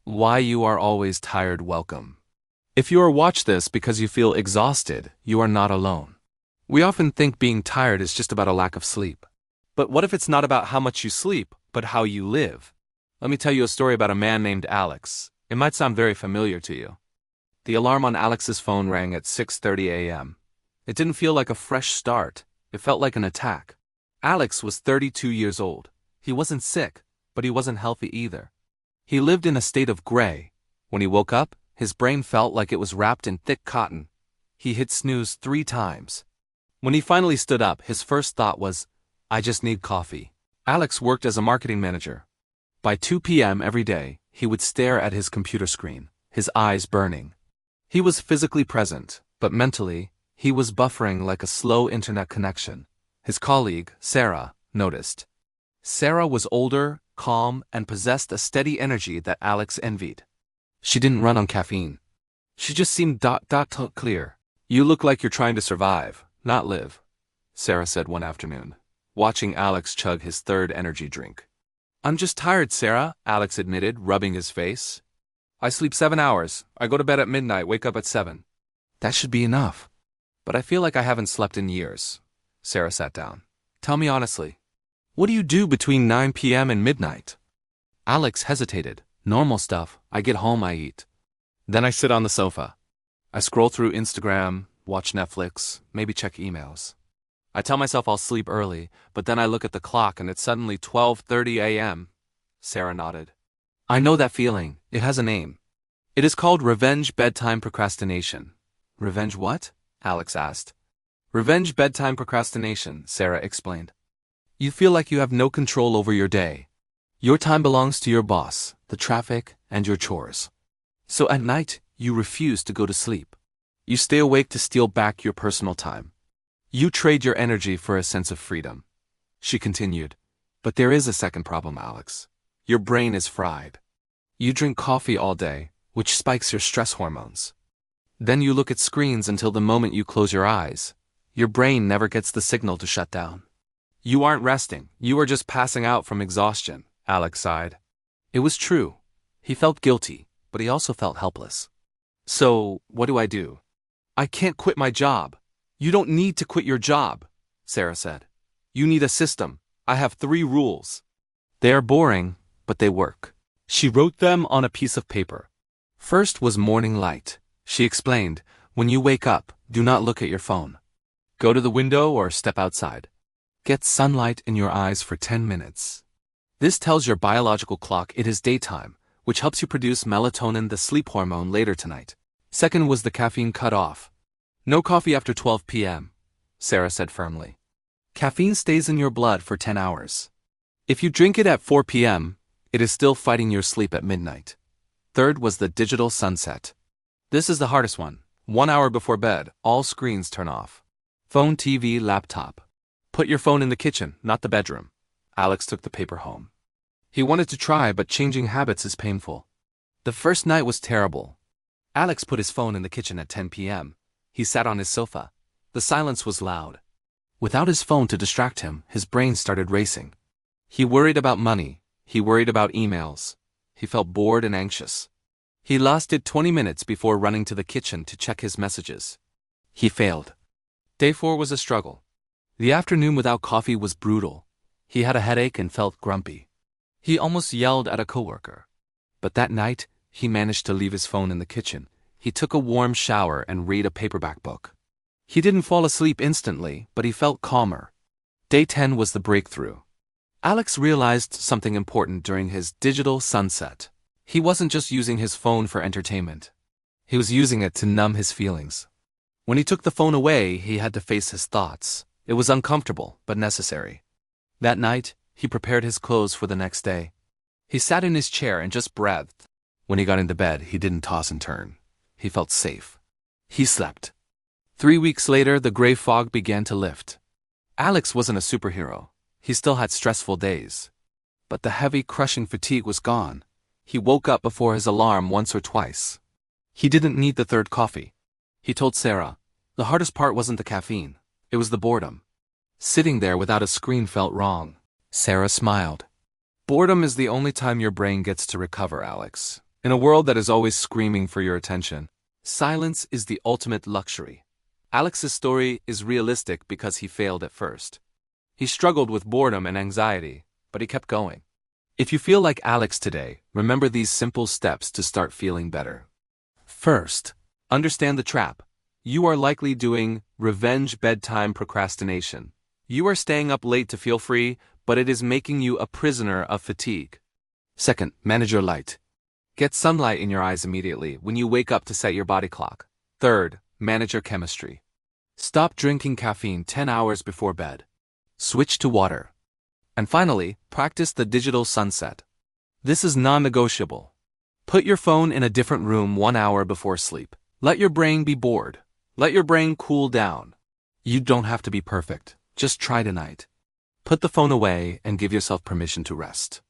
Why you are always tired. Welcome. If you are watch this because you feel exhausted, you are not alone. We often think being tired is just about a lack of sleep. But what if it's not about how much you sleep, but how you live? Let me tell you a story about a man named Alex. It might sound very familiar to you. The alarm on Alex's phone rang at 6:30 a.m. It didn't feel like a fresh start. It felt like an attack. Alex was 32 years old. He wasn't sick, but he wasn't healthy either. He lived in a state of gray. When he woke up, his brain felt like it was wrapped in thick cotton. He hit snooze 3 times. When he finally stood up, his first thought was, I just need coffee. Alex worked as a marketing manager. By 2 p.m. every day, he would stare at his computer screen, his eyes burning. He was physically present, but mentally, he was buffering like a slow internet connection. His colleague, Sarah, noticed. Sarah was older, calm, and possessed a steady energy that Alex envied. She didn't run on caffeine. She just seemed clear. You look like you're trying to survive, not live, Sarah said one afternoon, watching Alex chug his third energy drink. I'm just tired, Sarah, Alex admitted, rubbing his face. I sleep 7 hours. I go to bed at midnight, wake up at 7. That should be enough. But I feel like I haven't slept in years. Sarah sat down. Tell me honestly. What do you do between 9 p.m. and midnight? Alex hesitated. Normal stuff. I get home, I eat. Then I sit on the sofa. I scroll through Instagram, watch Netflix, maybe check emails. I tell myself I'll sleep early, but then I look at the clock and it's suddenly 12:30 a.m. Sarah nodded. I know that feeling. It has a name. It is called revenge bedtime procrastination. Revenge what? Alex asked. Revenge bedtime procrastination, Sarah explained. You feel like you have no control over your day. Your time belongs to your boss, the traffic, and your chores. So at night, you refuse to go to sleep. You stay awake to steal back your personal time. You trade your energy for a sense of freedom. She continued. But there is a second problem, Alex. Your brain is fried. You drink coffee all day, which spikes your stress hormones. Then you look at screens until the moment you close your eyes. Your brain never gets the signal to shut down. You aren't resting, you are just passing out from exhaustion, Alex sighed. It was true. He felt guilty, but he also felt helpless. So, what do I do? I can't quit my job. You don't need to quit your job, Sarah said. You need a system. I have 3 rules. They are boring, but they work. She wrote them on a piece of paper. First was morning light. She explained, when you wake up, do not look at your phone. Go to the window or step outside. Get sunlight in your eyes for 10 minutes. This tells your biological clock it is daytime, which helps you produce melatonin, the sleep hormone, later tonight. Second was the caffeine cutoff. No coffee after 12 p.m., Sarah said firmly. Caffeine stays in your blood for 10 hours. If you drink it at 4 p.m., it is still fighting your sleep at midnight. Third was the digital sunset. This is the hardest one. 1 hour before bed, all screens turn off. Phone, TV, laptop. Put your phone in the kitchen, not the bedroom. Alex took the paper home. He wanted to try, but changing habits is painful. The first night was terrible. Alex put his phone in the kitchen at 10 p.m. He sat on his sofa. The silence was loud. Without his phone to distract him, his brain started racing. He worried about money. He worried about emails. He felt bored and anxious. He lasted 20 minutes before running to the kitchen to check his messages. He failed. Day 4 was a struggle. The afternoon without coffee was brutal. He had a headache and felt grumpy. He almost yelled at a coworker. But that night, he managed to leave his phone in the kitchen. He took a warm shower and read a paperback book. He didn't fall asleep instantly, but he felt calmer. Day 10 was the breakthrough. Alex realized something important during his digital sunset. He wasn't just using his phone for entertainment. He was using it to numb his feelings. When he took the phone away, he had to face his thoughts. It was uncomfortable, but necessary. That night, he prepared his clothes for the next day. He sat in his chair and just breathed. When he got into bed, he didn't toss and turn. He felt safe. He slept. 3 weeks later, the gray fog began to lift. Alex wasn't a superhero. He still had stressful days. But the heavy, crushing fatigue was gone. He woke up before his alarm once or twice. He didn't need the 3rd coffee. He told Sarah, the hardest part wasn't the caffeine. It was the boredom. Sitting there without a screen felt wrong. Sarah smiled. Boredom is the only time your brain gets to recover, Alex. In a world that is always screaming for your attention, silence is the ultimate luxury. Alex's story is realistic because he failed at first. He struggled with boredom and anxiety, but he kept going. If you feel like Alex today, remember these simple steps to start feeling better. First, understand the trap. You are likely doing revenge bedtime procrastination. You are staying up late to feel free, but it is making you a prisoner of fatigue. Second, manage your light. Get sunlight in your eyes immediately when you wake up to set your body clock. Third, manage your chemistry. Stop drinking caffeine 10 hours before bed. Switch to water. And finally, practice the digital sunset. This is non-negotiable. Put your phone in a different room 1 hour before sleep. Let your brain be bored. Let your brain cool down. You don't have to be perfect. Just try tonight. Put the phone away and give yourself permission to rest.